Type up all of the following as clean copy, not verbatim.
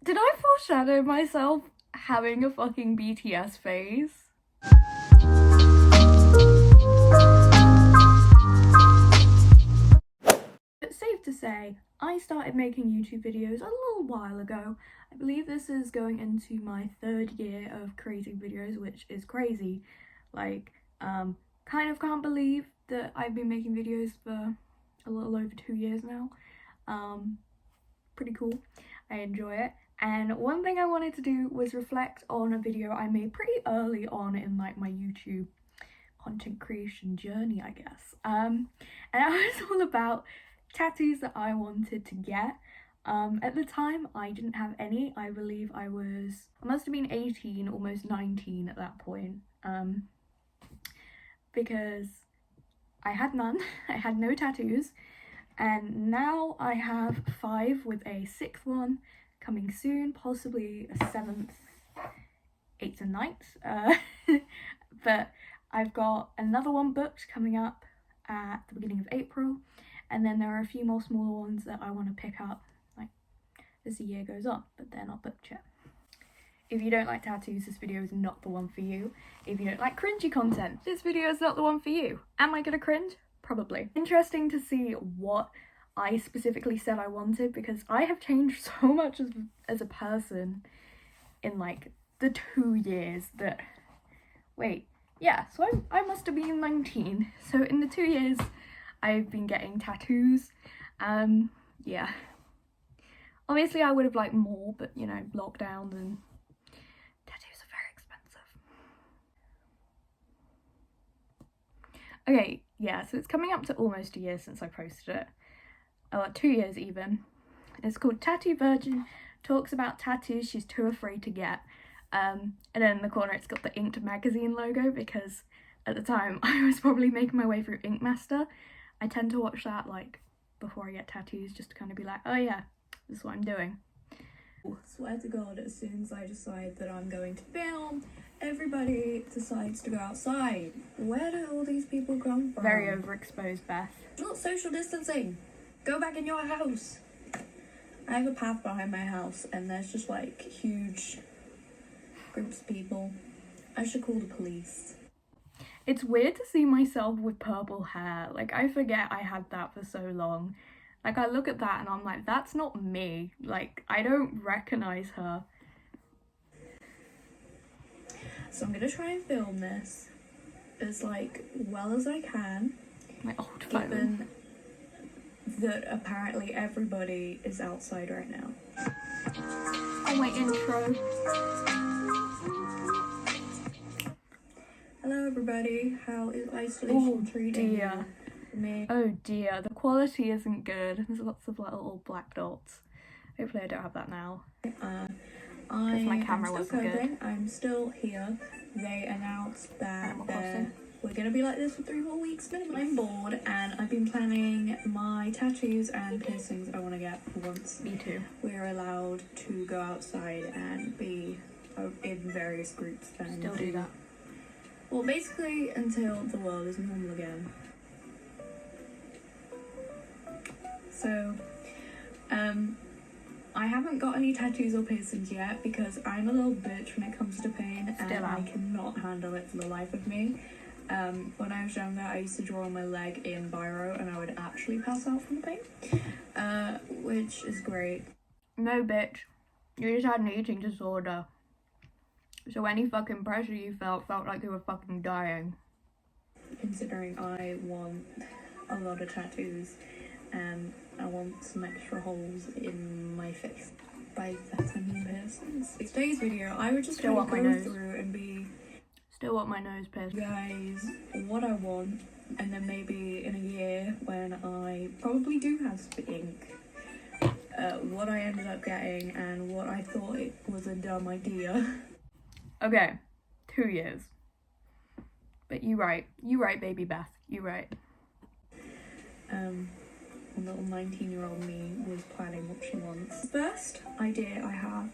Did I foreshadow myself having a fucking BTS phase? It's safe to say, I started making YouTube videos a little while ago. I believe this is going into my 3rd year of creating videos, which is crazy. Like, kind of can't believe that I've been making videos for a little over 2 years now. Pretty cool. I enjoy it. And one thing I wanted to do was reflect on a video I made pretty early on in like my YouTube content creation journey, I guess. And it was all about tattoos that I wanted to get. At the time I didn't have any. I believe I must have been 18, almost 19 at that point. Because I had none. I had no tattoos. And now I have 5 with a 6th one coming soon, possibly a 7th, 8th and 9th. But I've got another one booked coming up at the beginning of April, and then there are a few more smaller ones that I want to pick up like as the year goes on, but they're not booked yet. If you don't like tattoos, this video is not the one for you. If you don't like cringy content, this video is not the one for you. Am I gonna cringe? Probably. Interesting to see what I specifically said I wanted, because I have changed so much as a person in like the 2 years that... Wait, yeah, so I must have been 19. So in the 2 years I've been getting tattoos. Yeah. Obviously I would have liked more, but you know, lockdowns and tattoos are very expensive. Okay, yeah, so it's coming up to almost a year since I posted it. 2 years even. It's called Tattoo Virgin Talks About Tattoos She's Too Afraid to Get. And then in the corner it's got the Inked magazine logo, because at the time I was probably making my way through Ink Master. I tend to watch that like before I get tattoos, just to kind of be like, oh yeah, this is what I'm doing. Swear to God, as soon as I decide that I'm going to film, everybody decides to go outside. Where do all these people come from? Very overexposed, Beth. It's not social distancing. Go back in your house. I have a path behind my house and there's just like huge groups of people. I should call the police. It's weird to see myself with purple hair. Like, I forget I had that for so long. Like, I look at that and I'm like, that's not me. Like, I don't recognize her. So I'm gonna try and film this as like well as I can. My old phone. Given that apparently everybody is outside right now. Oh, my intro. Hello everybody, how is isolation treating me? Oh dear, the quality isn't good. There's lots of little black dots. Hopefully I don't have that now. Because my camera wasn't good. I'm still here. They announced that we're gonna be like this for 3 more weeks minimum. I'm bored and I've been planning my tattoos and piercings I want to get for once. Me too. We're allowed to go outside and be in various groups. And still do that. Well, basically until the world is normal again. So, I haven't got any tattoos or piercings yet because I'm a little bitch when it comes to pain and I cannot handle it for the life of me. When I was younger, I used to draw on my leg in biro and I would actually pass out from the pain, which is great. No, bitch. You just had an eating disorder. So any fucking pressure you felt like you were fucking dying. Considering I want a lot of tattoos and I want some extra holes in my face. By that I mean piercings. Today's video, I would just go through and be... Still want my nose pierced. Guys, what I want, and then maybe in a year when I probably do have spit ink, what I ended up getting and what I thought it was a dumb idea. Okay, 2 years. But you right, baby Beth, you right. Little 19-year-old me was planning what she wants. First idea I have,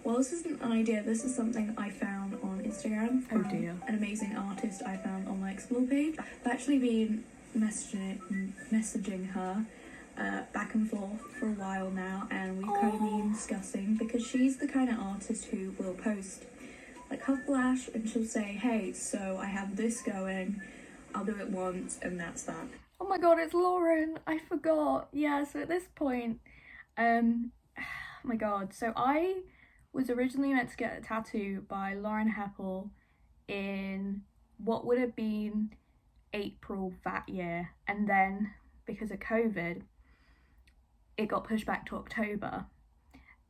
well, this isn't an idea, this is something I found on Instagram from an amazing artist I found on my Explore page. I've actually been messaging her back and forth for a while now, and we've kind of been discussing, because she's the kind of artist who will post like her flash and she'll say, hey, so I have this going, I'll do it once and that's that. Oh my god, it's Lauren, I forgot. Yeah, so at this point, oh my god, so I was originally meant to get a tattoo by Lauren Heppel in what would have been April that year, and then because of COVID it got pushed back to October,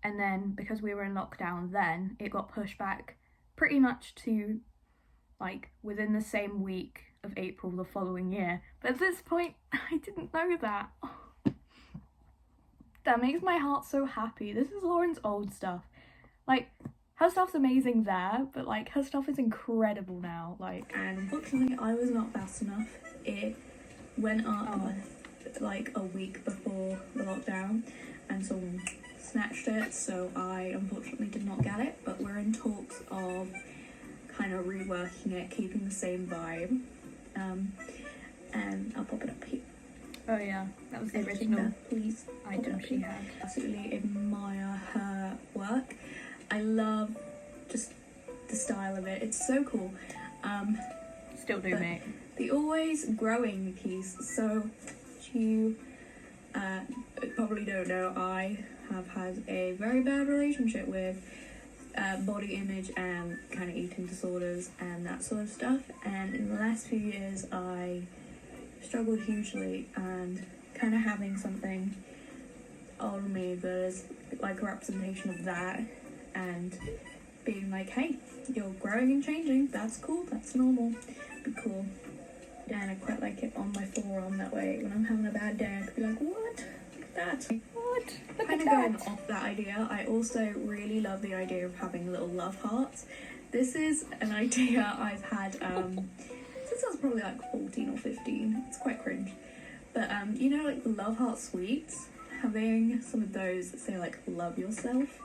and then because we were in lockdown then it got pushed back pretty much to like within the same week of April the following year. But at this point I didn't know that. That makes my heart so happy. This is Lauren's old stuff. Like, her stuff's amazing there, but like her stuff is incredible now. Like, and unfortunately I was not fast enough. It went up like a week before the lockdown and someone snatched it, so I unfortunately did not get it, but we're in talks of kind of reworking it, keeping the same vibe, and I'll pop it up here. Oh yeah, that was the original please item she had. Absolutely admire her work. I love just the style of it, it's so cool. Still do, mate. The always growing piece, so you probably don't know, I have had a very bad relationship with body image and kind of eating disorders and that sort of stuff, and in the last few years I struggled hugely, and kind of having something on me that is like a representation of that, and being like, hey, you're growing and changing, that's cool, that's normal, be cool. And I quite like it on my forearm, that way when I'm having a bad day I could be like, what? Look at that. What? Look kind of going off that idea, I also really love the idea of having little love hearts. This is an idea I've had since I was probably like 14 or 15. It's quite cringe. But you know, like the love heart sweets, having some of those that say like love yourself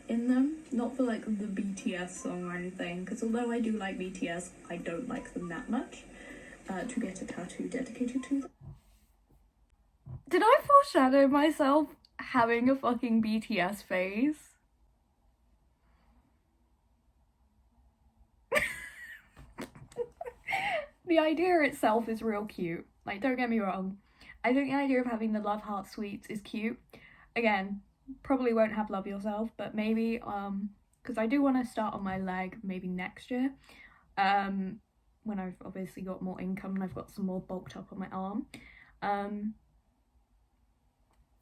in them, not for like the BTS song or anything, because although I do like BTS, I don't like them that much. To get a tattoo dedicated to them. Did I foreshadow myself having a fucking BTS phase? The idea itself is real cute, like don't get me wrong. I think the idea of having the love heart sweets is cute. Again, probably won't have love yourself, but maybe because I do want to start on my leg maybe next year. When I've obviously got more income and I've got some more bulked up on my arm.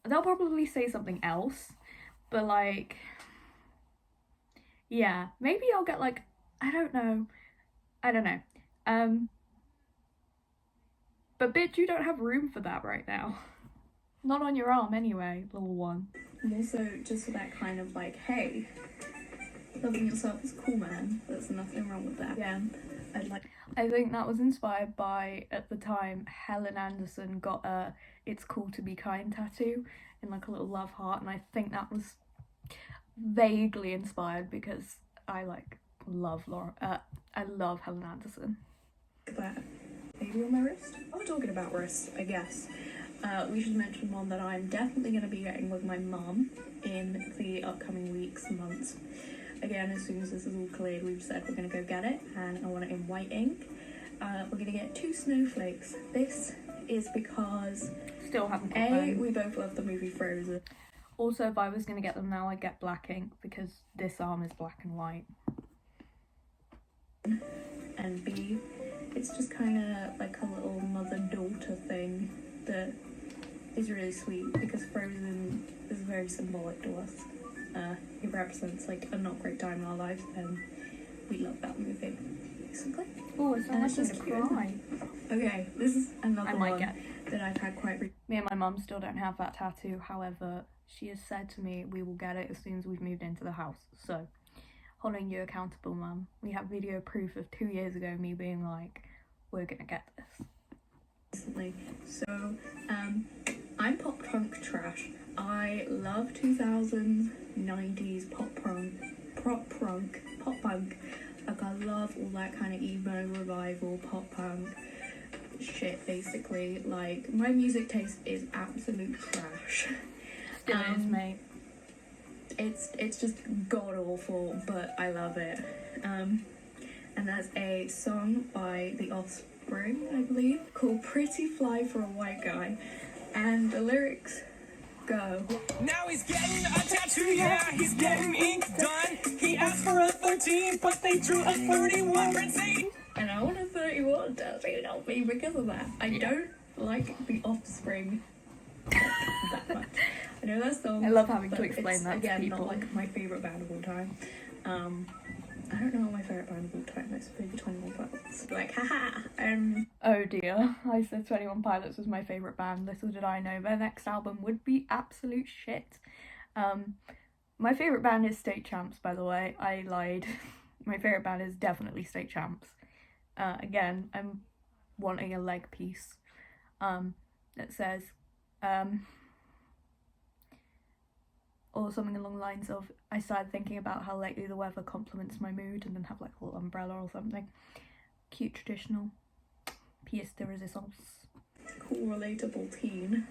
They'll probably say something else, but like, yeah, maybe I'll get like, I don't know. But bitch, you don't have room for that right now. Not on your arm anyway, little one. And also just for that kind of like, hey, loving yourself is cool, man. There's nothing wrong with that. Yeah, I think that was inspired by, at the time, Helen Anderson got a "It's Cool to Be Kind" tattoo in like a little love heart, and I think that was vaguely inspired because I like love I love Helen Anderson. That baby on my wrist. While we're talking about wrists, I guess we should mention one that I'm definitely going to be getting with my mum in the upcoming weeks and months. Again, as soon as this is all cleared, we've said we're going to go get it, and I want it in white ink. We're going to get 2 snowflakes. This is because still haven't got them. We both love the movie Frozen. Also, if I was going to get them now, I'd get black ink because this arm is black and white. And B, it's just kind of like a little mother-daughter thing that is really sweet because Frozen is very symbolic to us. It represents like a not great time in our lives, and we love that movie, basically. Oh, it's not just cry. Okay, this is another one that I've had quite me and my mum still don't have that tattoo, however, she has said to me we will get it as soon as we've moved into the house, so holding you accountable, mum. We have video proof of 2 years ago me being like, we're gonna get this. Recently. So, I'm pop punk trash. I love 2000s, 90s pop punk. Like I love all that kind of emo revival, pop punk, shit, basically. Like, my music taste is absolute trash. Still is, mate. It's just god awful, but I love it. And that's a song by The Offspring, I believe, called Pretty Fly for a White Guy. And the lyrics go. Now he's getting a tattoo, yeah, he's getting ink done. He asked for a 13, but they drew a 31. And I want a 31 tattoo, not me, because of that. I don't like The Offspring that much. I know that song. I love having to but explain it's, that to again, people. not like my favourite band of all time. I don't know what my favourite band of all time is. Maybe 21 Pilots. Like, haha. Oh dear, I said 21 Pilots was my favourite band. Little did I know their next album would be absolute shit. My favourite band is State Champs, by the way. I lied. My favourite band is definitely State Champs. Again, I'm wanting a leg piece that says, or something along the lines of, I started thinking about how lately the weather complements my mood, and then have like a little umbrella or something. Cute, traditional, pièce de résistance. Cool, relatable teen.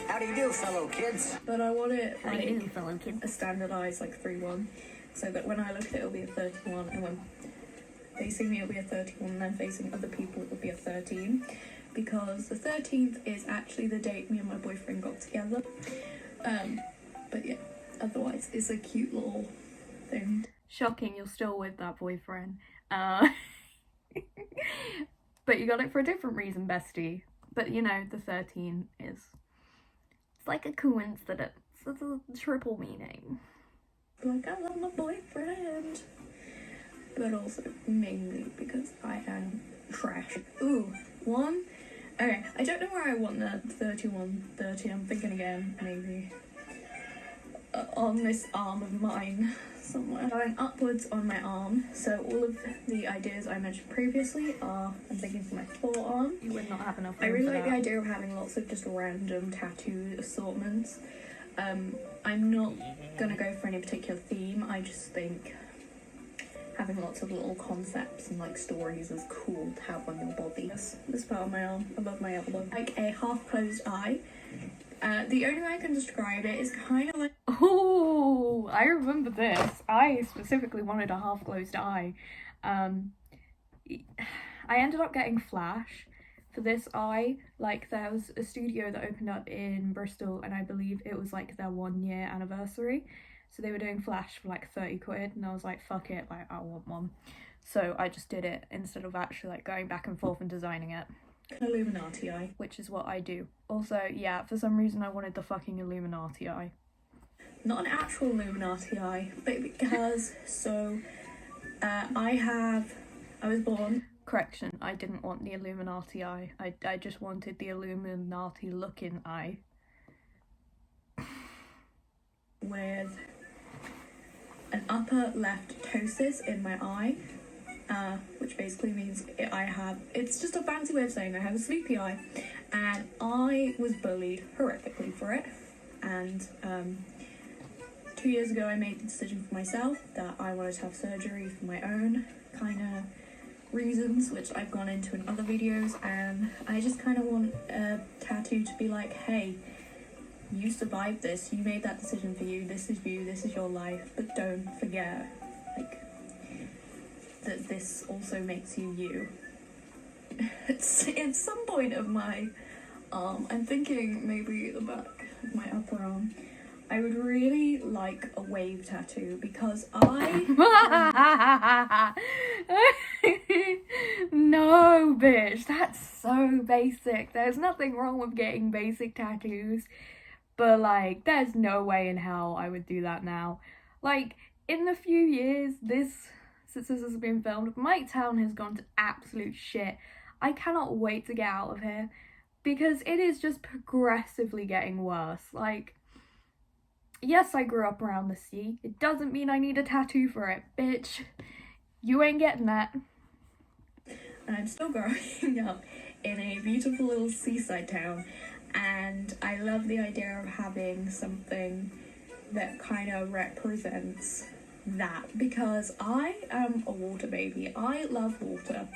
How do you do, fellow kids? But I want it How do you do, fellow kid? a standardised like 3-1, so that when I look at it, it'll be a 31, and when facing me it'll be a 31, and then facing other people it will be a 13, because the 13th is actually the date me and my boyfriend got together. But yeah, otherwise it's a cute little thing. Shocking, you're still with that boyfriend. But you got it for a different reason, bestie. But you know, the 13 is... it's like a coincidence. It's a triple meaning. Like, I love my boyfriend. But also, mainly because I am trash. Ooh, one. Okay, I don't know where I want the 31, 30. I'm thinking again, maybe. On this arm of mine somewhere. Going upwards on my arm. So all of the ideas I mentioned previously are, I'm thinking for my forearm. You would not have enough I room really for like that. the idea of having lots of just random tattoo assortments. I'm not gonna go for any particular theme. I just think having lots of little concepts and like stories is cool to have on your body. This part of my arm, above my elbow, like a half-closed eye. The only way I can describe it is kind of like... Oh, I remember this. I specifically wanted a half-closed eye. I ended up getting Flash for this eye. Like, there was a studio that opened up in Bristol, and I believe it was like their 1-year anniversary. So they were doing Flash for like 30 quid, and I was like, fuck it, like, I want one. So I just did it instead of actually like going back and forth and designing it. an Illuminati eye. Which is what I do. Also, yeah, for some reason I wanted the fucking Illuminati eye. Not an actual Illuminati eye, but because, so, I was born... Correction, I didn't want the Illuminati eye. I just wanted the Illuminati looking eye. with an upper left ptosis in my eye, which basically means it's just a fancy way of saying I have a sleepy eye, and I was bullied horrifically for it, and 2 years ago I made the decision for myself that I wanted to have surgery for my own kind of reasons, which I've gone into in other videos, and I just kind of want a tattoo to be like, hey, you survived this, you made that decision for you, this is your life, but don't forget, like, that this also makes you you. It's at some point of my arm, I'm thinking maybe the back of my upper arm, I would really like a wave tattoo because No, bitch, that's so basic. There's nothing wrong with getting basic tattoos, but like, there's no way in hell I would do that now. Like, in the few years since this has been filmed, my town has gone to absolute shit. I cannot wait to get out of here because it is just progressively getting worse. Like, yes, I grew up around the sea. It doesn't mean I need a tattoo for it, bitch. You ain't getting that. and I'm still growing up in a beautiful little seaside town, and I love the idea of having something that kind of represents that, because I am a water baby. I love water.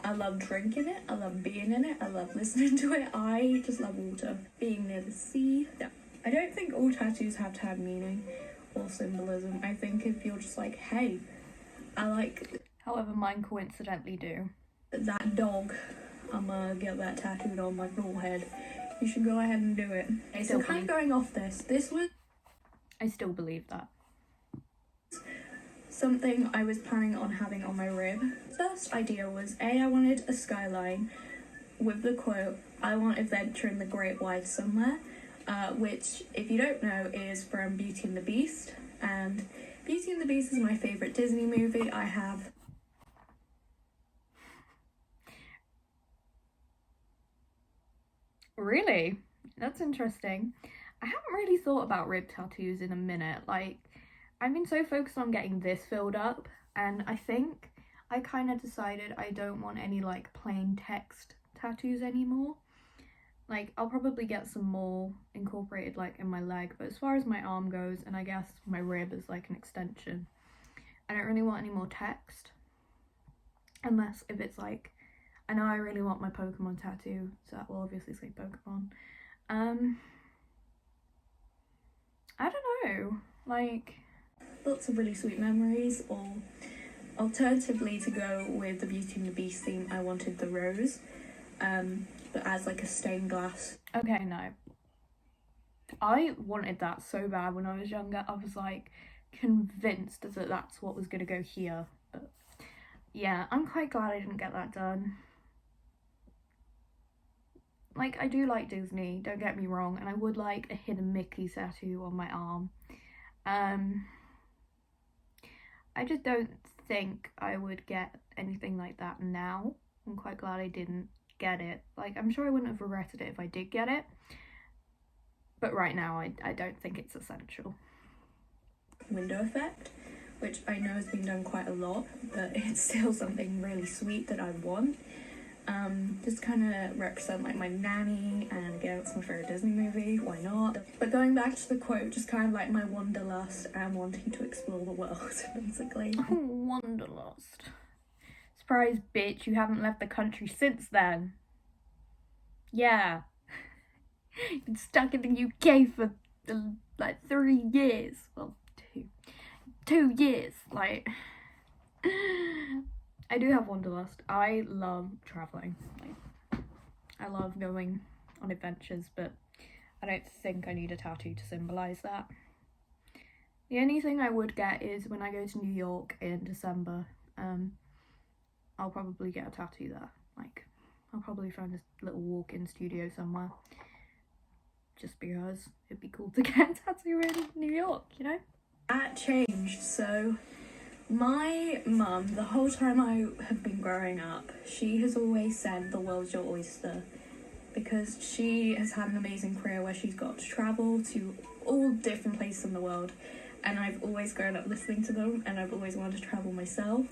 I love drinking it, I love being in it, I love listening to it. I just love water. Being near the sea. Yeah. I don't think all tattoos have to have meaning or symbolism. I think if you're just like, hey, I like However, mine coincidentally do. that dog, I'm gonna get that tattooed on my forehead, you should go ahead and do it. Okay, so kind of going off this was I still believe that. something I was planning on having on my rib. First idea was I wanted a skyline with the quote, I want adventure in the great wide somewhere, which, if you don't know, is from Beauty and the Beast. And Beauty and the Beast is my favourite Disney movie. I have Really? That's interesting. I haven't really thought about rib tattoos in a minute. Like, I've been so focused on getting this filled up, and I think I kind of decided I don't want any like plain text tattoos anymore. Like, I'll probably get some more incorporated like in my leg, but as far as my arm goes, and I guess my rib is like an extension, I don't really want any more text. Unless if it's like, I know I really want my Pokemon tattoo, so that will obviously say Pokemon. I don't know, like, lots of really sweet memories, or alternatively, to go with the Beauty and the Beast theme, I wanted the rose, but as like a stained glass. okay, no. I wanted that so bad when I was younger. I was like convinced that that's what was gonna go here. But yeah, I'm quite glad I didn't get that done. Like, I do like Disney, don't get me wrong, and I would like a hidden Mickey tattoo on my arm. I just don't think I would get anything like that now. I'm quite glad I didn't get it. Like, I'm sure I wouldn't have regretted it if I did get it. But right now, I don't think it's essential. Window effect, which I know has been done quite a lot, but it's still something really sweet that I want. Just kind of represent like my nanny, and again, it's my favorite Disney movie, why not? But going back to the quote, just kind of like my wanderlust and wanting to explore the world, basically. Wanderlust. Surprise, bitch, you haven't left the country since then. Yeah. You've been stuck in the UK for like 3 years. Well, 2 years. Like, I do have wanderlust. I love traveling. Like, I love going on adventures, but I don't think I need a tattoo to symbolize that. The only thing I would get is when I go to New York in December, I'll probably get a tattoo there. Like, I'll probably find a little walk-in studio somewhere. Just because it'd be cool to get a tattoo in New York, you know? That changed, so my mum, the whole time I have been growing up, she has always said the world's your oyster, because she has had an amazing career where she's got to travel to all different places in the world, and I've always grown up listening to them, and I've always wanted to travel myself.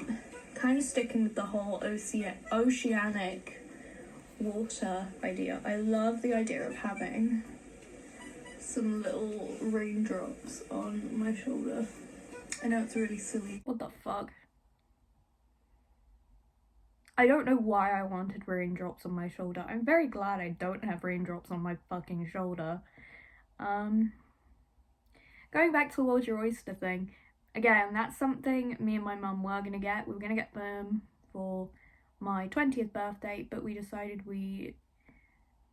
Kind of sticking with the whole oceanic water idea. I love the idea of having some little raindrops on my shoulder. I know it's really silly. What the fuck? I don't know why I wanted raindrops on my shoulder. I'm very glad I don't have raindrops on my fucking shoulder. Going back to the World's Your Oyster thing, again, that's something me and my mum were gonna get. We were gonna get them for my 20th birthday, but we decided we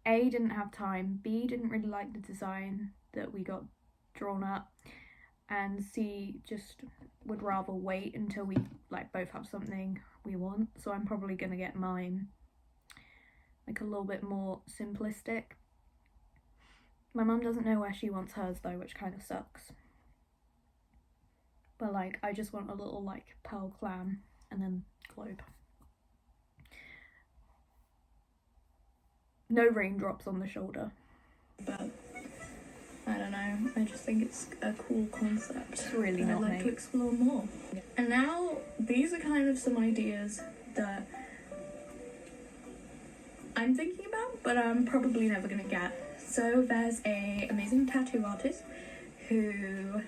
A, didn't have time, B, didn't really like the design that we got drawn up, and C, just would rather wait until we like both have something we want. So I'm probably gonna get mine like a little bit more simplistic. My mum doesn't know where she wants hers though, which kind of sucks. But like, I just want a little like pearl clam and then globe. No raindrops on the shoulder. But I don't know, I just think it's a cool concept. It's really and not I'd like me. to explore more. And now, these are kind of some ideas that I'm thinking about, but I'm probably never gonna get. So there's a amazing tattoo artist who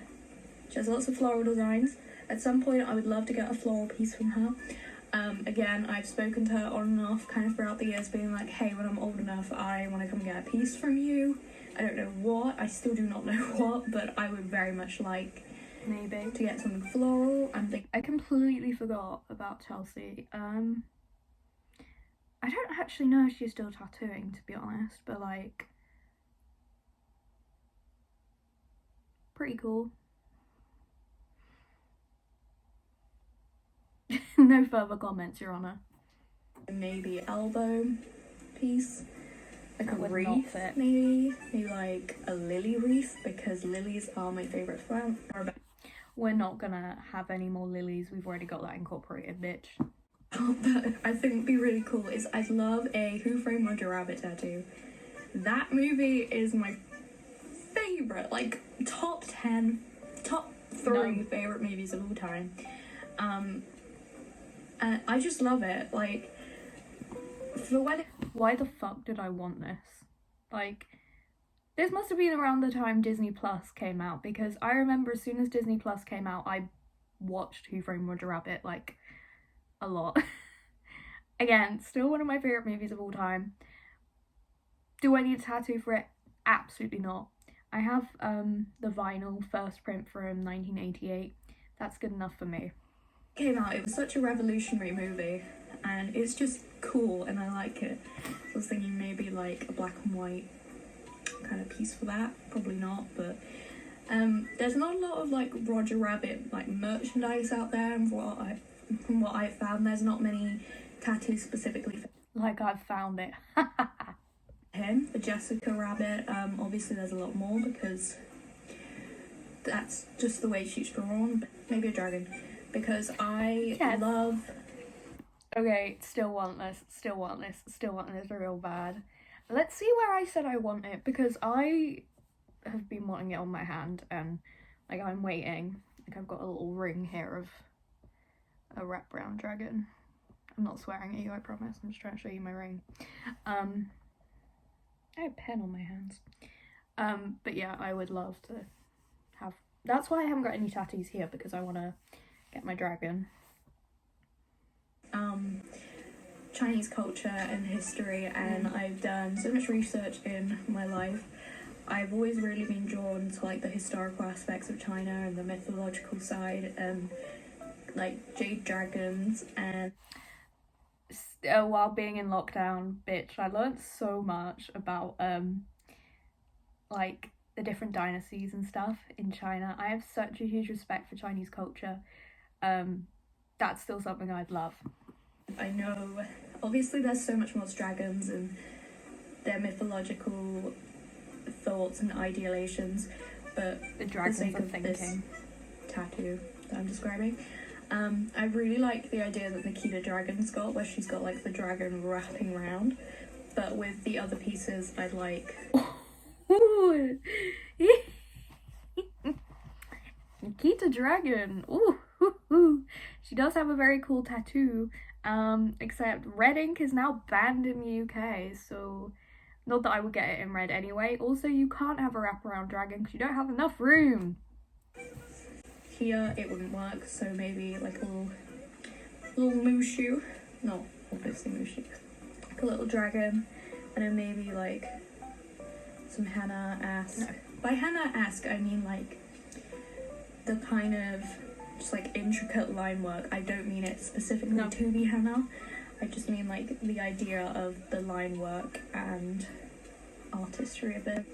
does lots of floral designs. At some point I would love to get a floral piece from her. Again, I've spoken to her on and off kind of throughout the years, being like, hey, when I'm old enough, I want to come get a piece from you. I don't know what, I still do not know what, but I would very much like Maybe. to get something floral. I completely forgot about Chelsea. I don't actually know if she's still tattooing, to be honest, but like, pretty cool. No further comments, Your Honour. Maybe elbow piece, like That a would not wreath, fit. maybe like a lily wreath, because lilies are my favourite flower. We're not gonna have any more lilies. We've already got that incorporated, bitch. But I think would be really cool is I'd love a Who Framed Roger Rabbit tattoo. That movie is my favourite, like top 10, top 3 No. favourite movies of all time. And I just love it. Like, for when Why the fuck did I want this? Like, this must have been around the time Disney Plus came out, because I remember as soon as Disney Plus came out, I watched Who Framed Roger Rabbit, like, a lot. Again, still one of my favourite movies of all time. Do I need a tattoo for it? Absolutely not. I have the vinyl first print from 1988. That's good enough for me. it came out, it was such a revolutionary movie, and it's just cool, and I like it. So I was thinking maybe like a black and white kind of piece for that. Probably not, but there's not a lot of like Roger Rabbit like merchandise out there, and from what I've found, there's not many tattoos specifically for Like, I've found it. him. For Jessica Rabbit, obviously there's a lot more, because that's just the way she's drawn. Maybe a dragon, because I Yes. love. Okay, still want this, still want this, still want this real bad. Let's see where I said I want it, because I have been wanting it on my hand, and like, I'm waiting. Like, I've got a little ring here of a wraparound dragon. I'm not swearing at you, I promise. I'm just trying to show you my ring. I have a pen on my hands. But yeah, I would love to have. That's why I haven't got any tattoos here, because I want to get my dragon. Chinese culture and history, and I've done so much research in my life. I've always really been drawn to like the historical aspects of China and the mythological side, and like jade dragons. And While being in lockdown, bitch, I learned so much about like the different dynasties and stuff in China. I have such a huge respect for Chinese culture. That's still something I'd love. I know obviously there's so much more to dragons and their mythological thoughts and ideations, but The for the dragons sake are of this thinking. tattoo that I'm describing, I really like the idea that Nikita Dragon's got, where she's got like the dragon wrapping around, but with the other pieces I'd like. Ooh. Nikita Dragon. Ooh. She does have a very cool tattoo. Except red ink is now banned in the UK, so not that I would get it in red anyway. Also, you can't have a wraparound dragon because you don't have enough room. Here it wouldn't work, so maybe like a little Mushu. No, obviously Mushu. Like a little dragon, and then maybe like some henna-esque. No. By henna-esque, I mean like the kind of just like intricate line work. I don't mean it specifically No. to be henna. I just mean like the idea of the line work and artistry of it.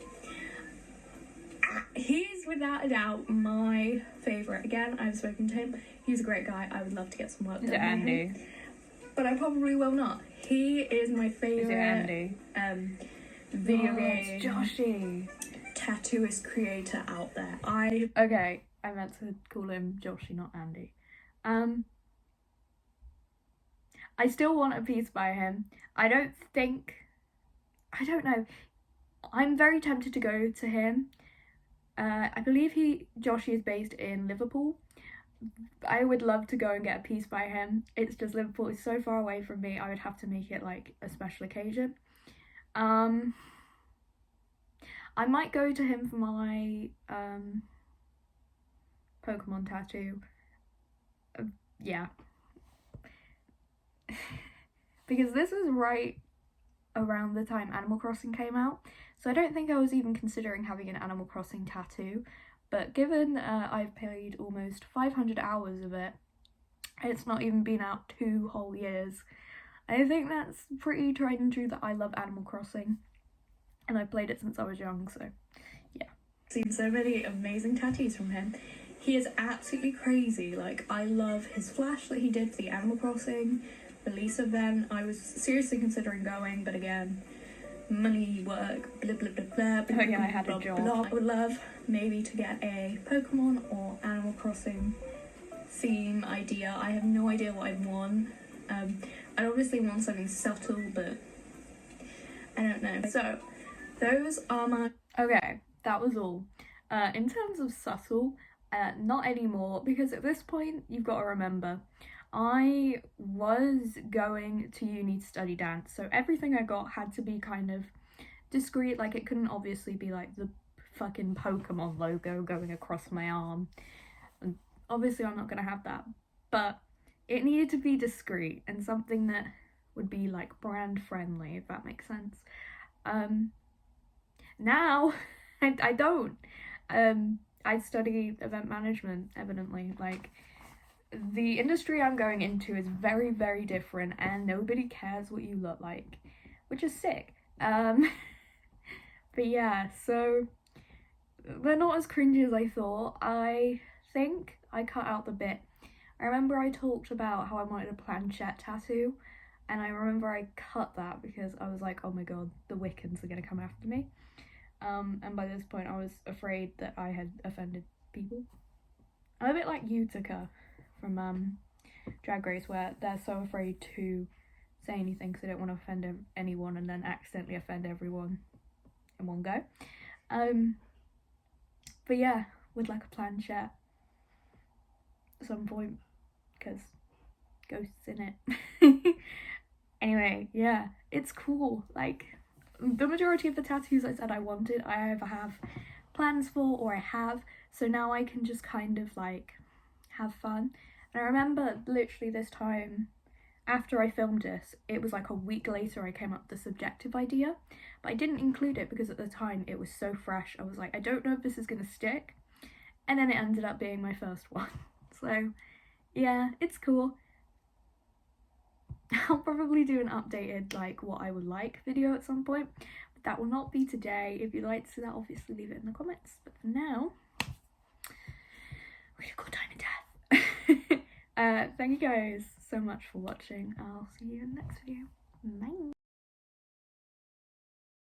He's without a doubt my favourite. Again, I've spoken to him. He's a great guy. I would love to get some work Is done it with him. Andy? But I probably will not. He is my Is it favourite Andy? video Oh, game it's Joshy. tattooist creator out there. Okay, I meant to call him Joshy, not Andy. I still want a piece by him. I don't know. I'm very tempted to go to him. I believe Joshy is based in Liverpool. I would love to go and get a piece by him. It's just Liverpool is so far away from me. I would have to make it like a special occasion. I might go to him for my Pokemon tattoo. Yeah. because this was right around the time Animal Crossing came out, so I don't think I was even considering having an Animal Crossing tattoo, but given I've played almost 500 hours of it, it's not even been out 2 whole years, I think that's pretty tried and true that I love Animal Crossing, and I've played it since I was young, so yeah. Seen so many amazing tattoos from him. He is absolutely crazy. Like, I love his flash that he did for the Animal Crossing release event. I was seriously considering going, but again, money, work, blah blah blah blah. Oh yeah, I had a job. I would love maybe to get a Pokemon or Animal Crossing theme idea. I have no idea what I'd want. I'd obviously want something subtle, but I don't know. So those are my... Okay, that was all. In terms of subtle, not anymore, because at this point, you've got to remember, I was going to uni to study dance, so everything I got had to be kind of discreet. Like, it couldn't obviously be like the fucking Pokemon logo going across my arm, and obviously I'm not gonna have that, but it needed to be discreet and something that would be like brand friendly, if that makes sense. Now I don't. I study event management, evidently. Like, the industry I'm going into is very, very different, and nobody cares what you look like, which is sick. But yeah, so they're not as cringy as I thought. I think I cut out the bit. I remember I talked about how I wanted a planchette tattoo, and I remember I cut that because I was like, oh my god, the Wiccans are gonna come after me. And by this point I was afraid that I had offended people. I'm a bit like Utica from Drag Race, where they're so afraid to say anything because they don't want to offend anyone and then accidentally offend everyone in one go. But yeah, would like a planchette at some point, because ghosts in it. Anyway, yeah, it's cool. Like, the majority of the tattoos I said I wanted, I either have plans for or I have, so now I can just kind of like have fun. And I remember literally this time, after I filmed this, it was like a week later I came up with the subjective idea, but I didn't include it because at the time it was so fresh. I was like, I don't know if this is gonna stick, and then it ended up being my first one. So yeah, it's cool. I'll probably do an updated like what I would like video at some point, but that will not be today. If you'd like to see that, obviously leave it in the comments, but for now, we had a good time of death. Thank you guys so much for watching. I'll see you in the next video. Bye.